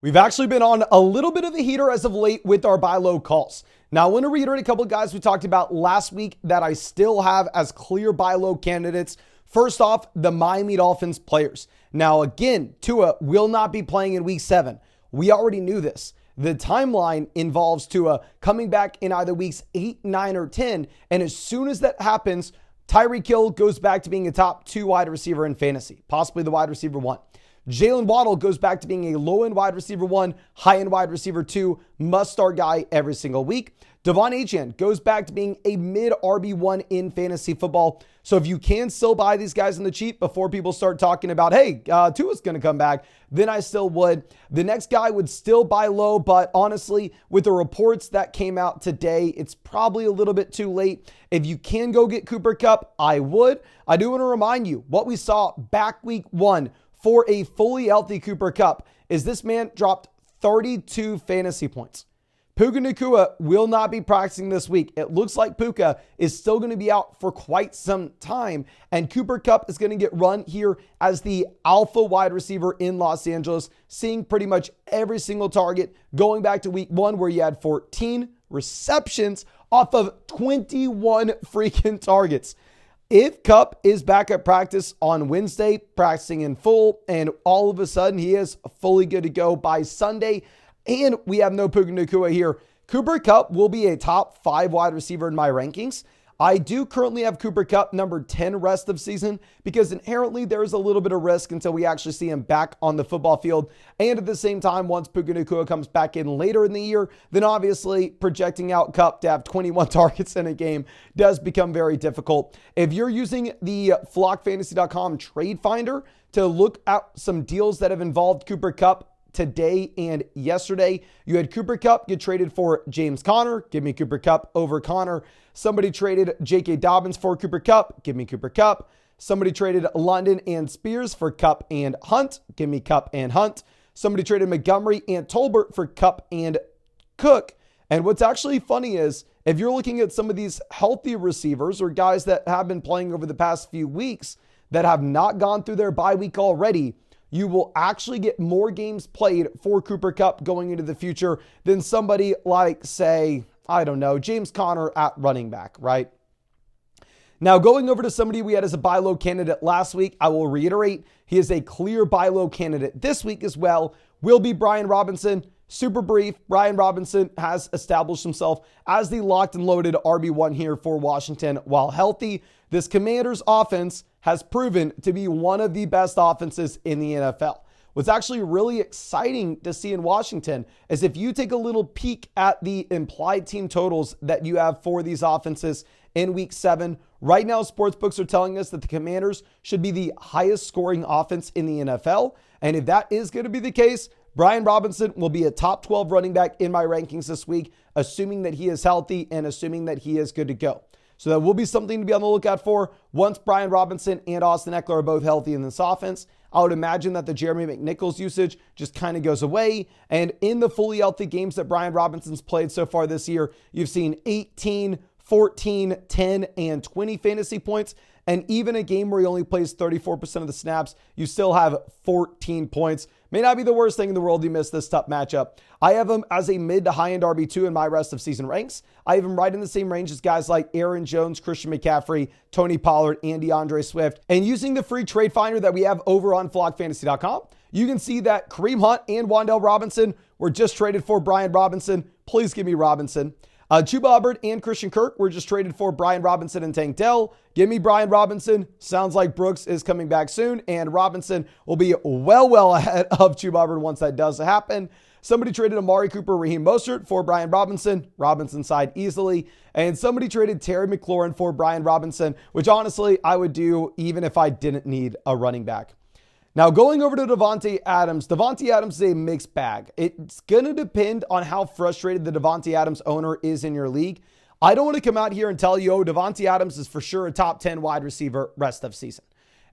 We've actually been on a little bit of a heater as of late with our buy low calls. Now, I want to reiterate a couple of guys we talked about last week that I still have as clear buy low candidates. First off, the Miami Dolphins players. Now, again, Tua will not be playing in week 7. We already knew this. The timeline involves Tua coming back in either weeks 8, 9, or 10. And as soon as that happens, Tyreek Hill goes back to being a top 2 wide receiver in fantasy, possibly the wide receiver 1. Jalen Waddle goes back to being a low-end wide receiver 1, high-end wide receiver 2, must-start guy every single week. Devante Adams goes back to being a mid RB1 in fantasy football. So if you can still buy these guys in the cheap before people start talking about, hey, Tua's going to come back, then I still would. The next guy would still buy low, but honestly, with the reports that came out today, it's probably a little bit too late. If you can go get Cooper Kupp, I would. I do want to remind you, what we saw back week 1 for a fully healthy Cooper Kupp is this man dropped 32 fantasy points. Puka Nacua will not be practicing this week. It looks like Puka is still going to be out for quite some time, and Cooper Kupp is going to get run here as the alpha wide receiver in Los Angeles, seeing pretty much every single target going back to week 1 where he had 14 receptions off of 21 freaking targets. If Kupp is back at practice on Wednesday, practicing in full, and all of a sudden he is fully good to go by Sunday, and we have no Puka Nacua here, Cooper Kupp will be a top 5 wide receiver in my rankings. I do currently have Cooper Kupp number 10 rest of season because inherently there is a little bit of risk until we actually see him back on the football field. And at the same time, once Puka Nacua comes back in later in the year, then obviously projecting out Kupp to have 21 targets in a game does become very difficult. If you're using the flockfantasy.com trade finder to look at some deals that have involved Cooper Kupp today and yesterday, you had Cooper Kupp get traded for James Conner. Give me Cooper Kupp over Conner. Somebody traded J.K. Dobbins for Cooper Kupp. Give me Cooper Kupp. Somebody traded London and Spears for Kupp and Hunt. Give me Kupp and Hunt. Somebody traded Montgomery and Tolbert for Kupp and Cook. And what's actually funny is if you're looking at some of these healthy receivers or guys that have been playing over the past few weeks that have not gone through their bye week already, you will actually get more games played for Cooper Kupp going into the future than somebody like, say, I don't know, James Conner at running back, right? Now, going over to somebody we had as a buy low candidate last week, I will reiterate, he is a clear buy low candidate this week as well, will be Brian Robinson. Super brief, Brian Robinson has established himself as the locked and loaded RB1 here for Washington while healthy. This Commanders offense has proven to be one of the best offenses in the NFL. What's actually really exciting to see in Washington is if you take a little peek at the implied team totals that you have for these offenses in week 7, right now sportsbooks are telling us that the Commanders should be the highest scoring offense in the NFL. And if that is going to be the case, Brian Robinson will be a top 12 running back in my rankings this week, assuming that he is healthy and assuming that he is good to go. So that will be something to be on the lookout for. Once Brian Robinson and Austin Eckler are both healthy in this offense, I would imagine that the Jeremy McNichols usage just kind of goes away. And in the fully healthy games that Brian Robinson's played so far this year, you've seen 18, 14, 10, and 20 fantasy points. And even a game where he only plays 34% of the snaps, you still have 14 points. May not be the worst thing in the world you miss this tough matchup. I have him as a mid to high end RB2 in my rest of season ranks. I have him right in the same range as guys like Aaron Jones, Christian McCaffrey, Tony Pollard, and DeAndre Swift. And using the free trade finder that we have over on flockfantasy.com, you can see that Kareem Hunt and Wan'Dale Robinson were just traded for Brian Robinson. Please give me Robinson. Chuba Hubbard and Christian Kirk were just traded for Brian Robinson and Tank Dell. Give me Brian Robinson. Sounds like Brooks is coming back soon, and Robinson will be well ahead of Chuba Hubbard once that does happen. Somebody traded Amari Cooper, Raheem Mostert for Brian Robinson. Robinson side easily. And somebody traded Terry McLaurin for Brian Robinson, which honestly I would do even if I didn't need a running back. Now, going over to Devante Adams. Devante Adams is a mixed bag. It's going to depend on how frustrated the Devante Adams owner is in your league. I don't want to come out here and tell you, oh, Devante Adams is for sure a top 10 wide receiver rest of season.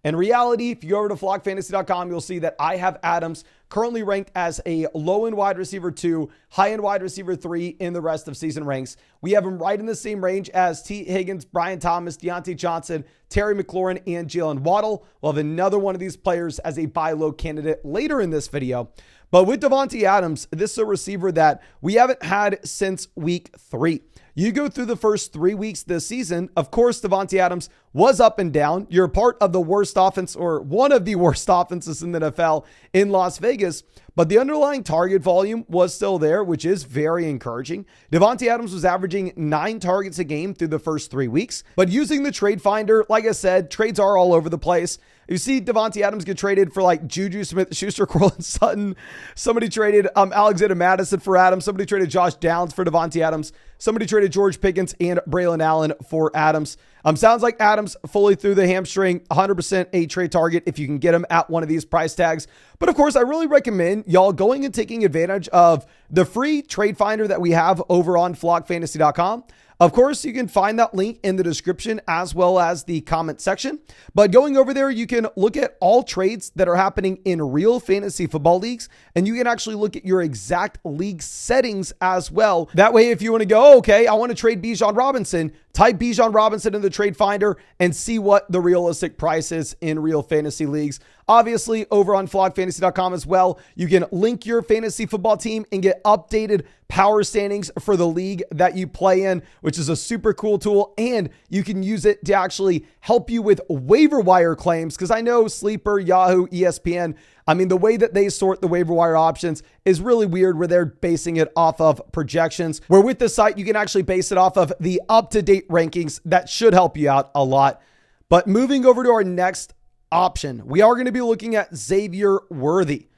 In reality, if you go over to flockfantasy.com, you'll see that I have Adams currently ranked as a low-end wide receiver 2, high-end wide receiver 3 in the rest of season ranks. We have him right in the same range as T. Higgins, Brian Thomas, Deontay Johnson, Terry McLaurin, and Jalen Waddle. We'll have another one of these players as a buy low candidate later in this video. But with Devante Adams, this is a receiver that we haven't had since week 3. You go through the first 3 weeks this season, of course, Devante Adams was up and down. You're part of the worst offense, or one of the worst offenses in the NFL in Las Vegas, but the underlying target volume was still there, which is very encouraging. Devante Adams was averaging 9 targets a game through the first 3 weeks, but using the trade finder, like I said, trades are all over the place. You see Devante Adams get traded for like Juju Smith-Schuster, Cortland Sutton. Somebody traded Alexander Madison for Adams. Somebody traded Josh Downs for Devante Adams. Somebody traded George Pickens and Braylon Allen for Adams. Sounds like Adams fully through the hamstring, 100% a trade target if you can get him at one of these price tags. But of course, I really recommend y'all going and taking advantage of the free trade finder that we have over on flockfantasy.com. Of course, you can find that link in the description as well as the comment section. But going over there, you can look at all trades that are happening in real fantasy football leagues, and you can actually look at your exact league settings as well. That way, if you want to go, okay, I want to trade Bijan Robinson, type Bijan Robinson in the trade finder and see what the realistic price is in real fantasy leagues. Obviously, over on flockfantasy.com as well, you can link your fantasy football team and get updated power standings for the league that you play in, which is a super cool tool. And you can use it to actually help you with waiver wire claims. Because I know Sleeper, Yahoo, ESPN, I mean, the way that they sort the waiver wire options is really weird, where they're basing it off of projections, where with the site, you can actually base it off of the up-to-date rankings. That should help you out a lot. But moving over to our next option, we are going to be looking at Xavier Worthy.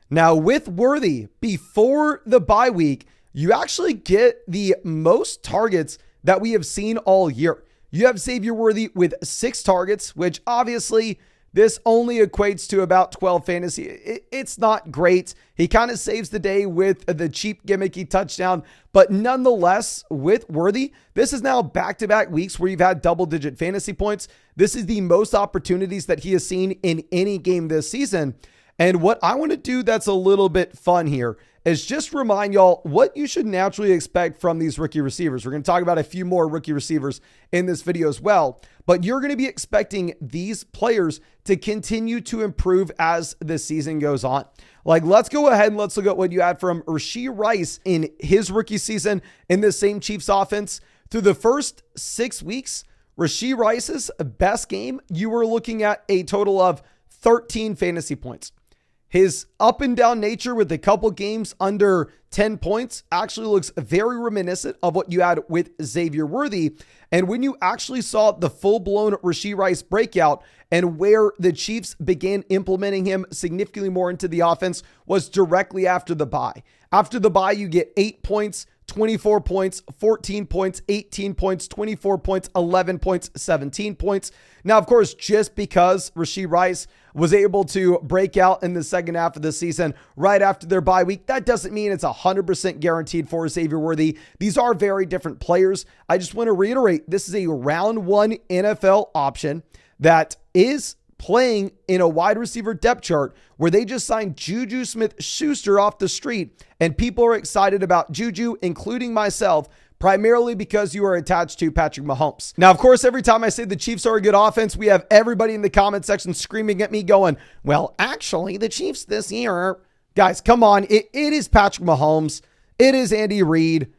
Now, with Worthy, before the bye week, you actually get the most targets that we have seen all year. You have Xavier Worthy with 6 targets, which obviously this only equates to about 12 fantasy. It's not great. He kind of saves the day with the cheap gimmicky touchdown, but nonetheless, with Worthy, this is now back-to-back weeks where you've had double-digit fantasy points. This is the most opportunities that he has seen in any game this season. And what I want to do that's a little bit fun here is just remind y'all what you should naturally expect from these rookie receivers. We're going to talk about a few more rookie receivers in this video as well, but you're going to be expecting these players to continue to improve as the season goes on. Like, let's go ahead and let's look at what you had from Rashee Rice in his rookie season in the same Chiefs offense. Through the first 6 weeks, Rashee Rice's best game, you were looking at a total of 13 fantasy points. His up and down nature with a couple games under 10 points actually looks very reminiscent of what you had with Xavier Worthy. And when you actually saw the full-blown Rashee Rice breakout and where the Chiefs began implementing him significantly more into the offense was directly after the bye. After the bye, you get 8 points, 24 points, 14 points, 18 points, 24 points, 11 points, 17 points. Now, of course, just because Rashee Rice was able to break out in the second half of the season right after their bye week, that doesn't mean it's 100% guaranteed for Xavier Worthy. These are very different players. I just want to reiterate, this is a round 1 NFL option that is playing in a wide receiver depth chart where they just signed Juju Smith-Schuster off the street, and people are excited about Juju, including myself, primarily because you are attached to Patrick Mahomes. Now, of course, every time I say the Chiefs are a good offense, we have everybody in the comment section screaming at me going, well, actually, the Chiefs this year, guys, come on. It is Patrick Mahomes. It is Andy Reid.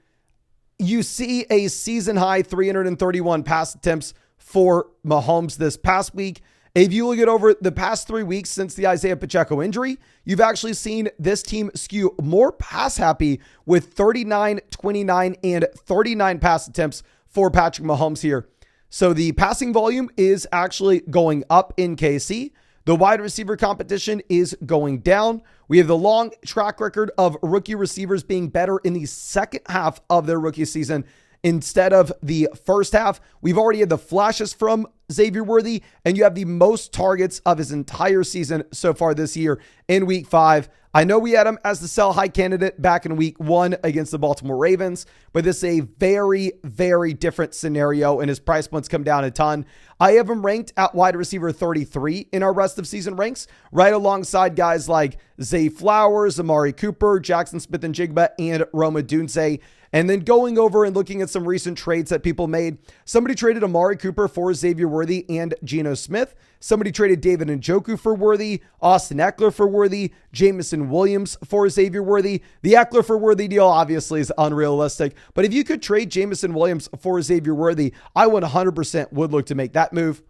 You see a season high 331 pass attempts for Mahomes this past week. If you look at over the past 3 weeks since the Isaiah Pacheco injury, you've actually seen this team skew more pass happy with 39, 29, and 39 pass attempts for Patrick Mahomes here. So the passing volume is actually going up in KC. The wide receiver competition is going down. We have the long track record of rookie receivers being better in the second half of their rookie season instead of the first half. We've already had the flashes from Xavier Worthy, and you have the most targets of his entire season so far this year in week 5. I know we had him as the sell high candidate back in week 1 against the Baltimore Ravens, but this is a very, very different scenario, and his price points come down a ton. I have him ranked at wide receiver 33 in our rest of season ranks, right alongside guys like Zay Flowers, Amari Cooper, Jackson Smith-Njigba, and Rome Odunze. And then going over and looking at some recent trades that people made, somebody traded Amari Cooper for Xavier Worthy Worthy and Geno Smith. Somebody traded David Njoku for Worthy, Austin Eckler for Worthy, Jamison Williams for Xavier Worthy. The Eckler for Worthy deal obviously is unrealistic, but if you could trade Jamison Williams for Xavier Worthy, I 100% would look to make that move.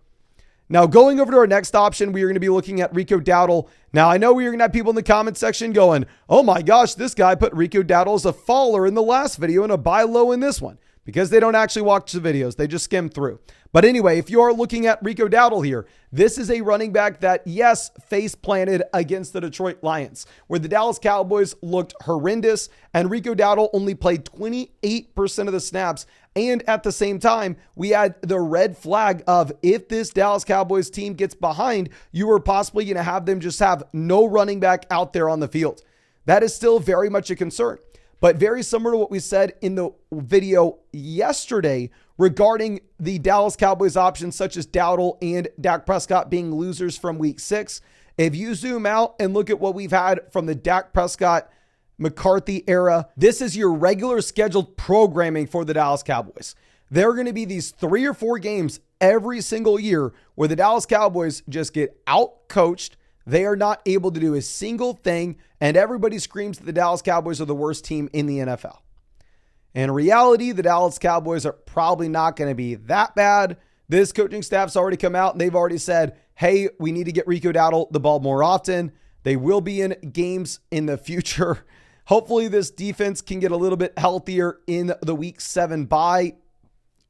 Now, going over to our next option, we are going to be looking at Rico Dowdle. Now, I know we are going to have people in the comment section going, oh my gosh, this guy put Rico Dowdle as a faller in the last video and a buy low in this one, because they don't actually watch the videos. They just skim through. But anyway, if you are looking at Rico Dowdle here, this is a running back that, yes, face planted against the Detroit Lions, where the Dallas Cowboys looked horrendous and Rico Dowdle only played 28% of the snaps. And at the same time, we had the red flag of, if this Dallas Cowboys team gets behind, you are possibly going to have them just have no running back out there on the field. That is still very much a concern. But very similar to what we said in the video yesterday regarding the Dallas Cowboys options such as Dowdle and Dak Prescott being losers from week 6. If you zoom out and look at what we've had from the Dak Prescott McCarthy era, this is your regular scheduled programming for the Dallas Cowboys. There are going to be these 3 or 4 games every single year where the Dallas Cowboys just get out-coached. They are not able to do a single thing, and everybody screams that the Dallas Cowboys are the worst team in the NFL. In reality, the Dallas Cowboys are probably not going to be that bad. This coaching staff's already come out and they've already said, hey, we need to get Rico Dowdle the ball more often. They will be in games in the future. Hopefully this defense can get a little bit healthier in the week 7 bye.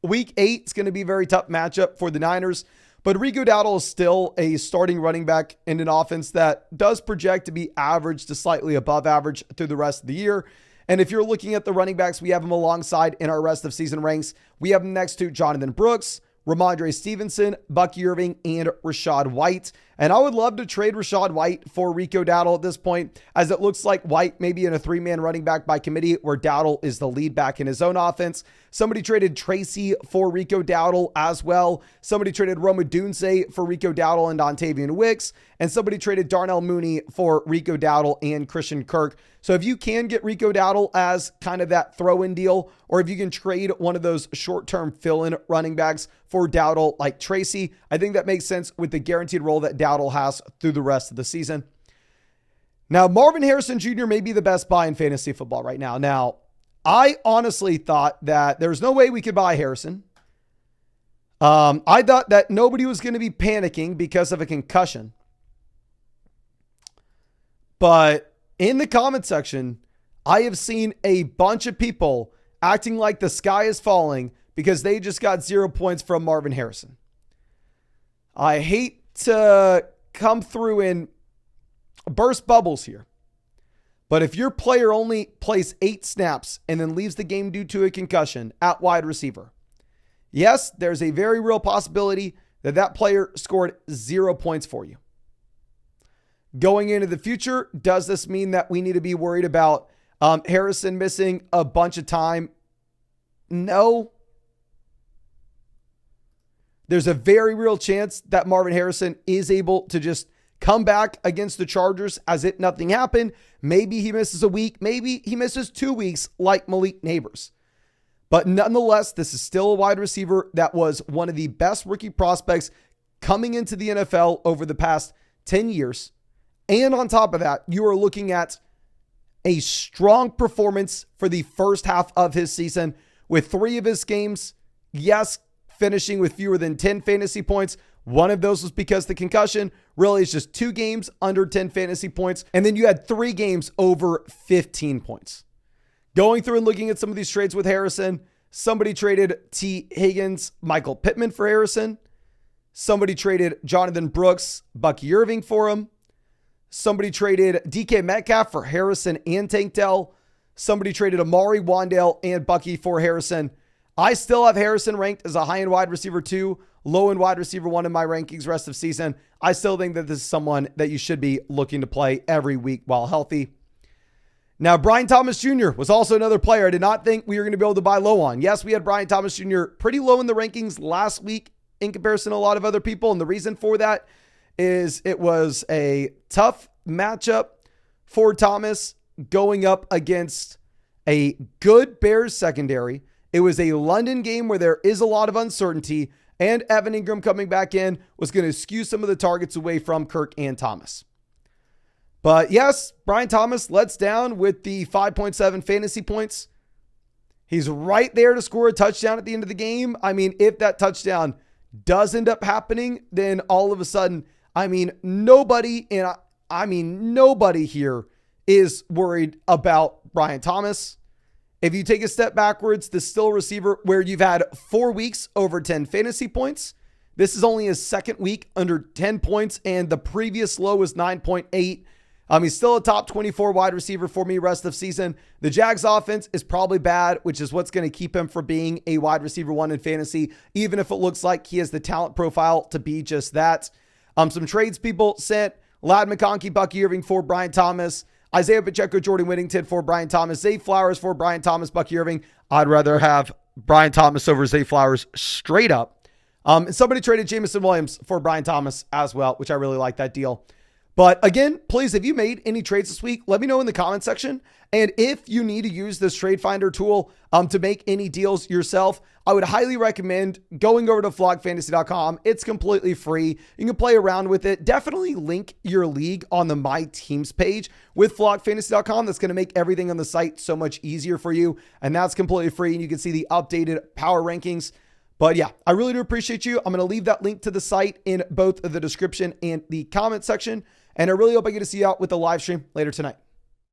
Week 8 is going to be a very tough matchup for the Niners. But Rico Dowdle is still a starting running back in an offense that does project to be average to slightly above average through the rest of the year. And if you're looking at the running backs, we have them alongside in our rest of season ranks. We have them next to Jonathan Brooks, Ramondre Stevenson, Bucky Irving, and Rachaad White. And I would love to trade Rachaad White for Rico Dowdle at this point, as it looks like White may be in a 3-man running back by committee where Dowdle is the lead back in his own offense. Somebody traded Tracy for Rico Dowdle as well. Somebody traded Roma Dunze for Rico Dowdle and Dontavian Wicks. And somebody traded Darnell Mooney for Rico Dowdle and Christian Kirk. So if you can get Rico Dowdle as kind of that throw-in deal, or if you can trade one of those short-term fill-in running backs for Dowdle like Tracy, I think that makes sense with the guaranteed role that Dowdle has through the rest of the season. Now, Marvin Harrison Jr. may be the best buy in fantasy football right now. Now, I honestly thought that there's no way we could buy Harrison. I thought that nobody was going to be panicking because of a concussion. But in the comment section, I have seen a bunch of people acting like the sky is falling because they just got 0 points from Marvin Harrison. I hate to come through and burst bubbles here, but if your player only plays 8 snaps and then leaves the game due to a concussion at wide receiver, yes, there's a very real possibility that that player scored 0 points for you. Going into the future, does this mean that we need to be worried about Harrison missing a bunch of time? No. There's a very real chance that Marvin Harrison is able to just come back against the Chargers as if nothing happened. Maybe he misses a week. Maybe he misses 2 weeks like Malik Neighbors. But nonetheless, this is still a wide receiver that was one of the best rookie prospects coming into the NFL over the past 10 years. And on top of that, you are looking at a strong performance for the first half of his season with 3 of his games, yes, finishing with fewer than 10 fantasy points. One of those was because the concussion. Really, it's just 2 games under 10 fantasy points. And then you had 3 games over 15 points. Going through and looking at some of these trades with Harrison, somebody traded T. Higgins, Michael Pittman for Harrison. Somebody traded Jonathan Brooks, Bucky Irving for him. Somebody traded DK Metcalf for Harrison and Tank Dell. Somebody traded Amari Wandale and Bucky for Harrison. I still have Harrison ranked as a high-end wide receiver 2, low-end wide receiver 1 in my rankings rest of season. I still think that this is someone that you should be looking to play every week while healthy. Now, Brian Thomas Jr. was also another player I did not think we were going to be able to buy low on. Yes, we had Brian Thomas Jr. pretty low in the rankings last week in comparison to a lot of other people. And the reason for that is it was a tough matchup for Thomas going up against a good Bears secondary. It was a London game where there is a lot of uncertainty. and Evan Ingram coming back in was going to skew some of the targets away from Kirk and Thomas. But yes, Brian Thomas lets down with the 5.7 fantasy points. He's right there to score a touchdown at the end of the game. I mean, if that touchdown does end up happening, then all of a sudden, nobody here is worried about Brian Thomas. If you take a step backwards, the still receiver where you've had 4 weeks over 10 fantasy points. This is only his second week under 10 points, and the previous low was 9.8. He's still a top 24 wide receiver for me rest of season. The Jags offense is probably bad, which is what's going to keep him from being a wide receiver 1 in fantasy, even if it looks like he has the talent profile to be just that. Some trades people sent Ladd McConkey, Bucky Irving for Brian Thomas, Isaiah Pacheco, Jordan Whittington for Brian Thomas, Zay Flowers for Brian Thomas, Bucky Irving. I'd rather have Brian Thomas over Zay Flowers straight up. And somebody traded Jamison Williams for Brian Thomas as well, which I really like that deal. But again, please, if you made any trades this week, let me know in the comment section. And if you need to use this trade finder tool to make any deals yourself, I would highly recommend going over to flogfantasy.com. It's completely free. You can play around with it. Definitely link your league on the My Teams page with flogfantasy.com. That's going to make everything on the site so much easier for you. And that's completely free. And you can see the updated power rankings. But yeah, I really do appreciate you. I'm going to leave that link to the site in both the description and the comment section. And I really hope I get to see you out with the live stream later tonight.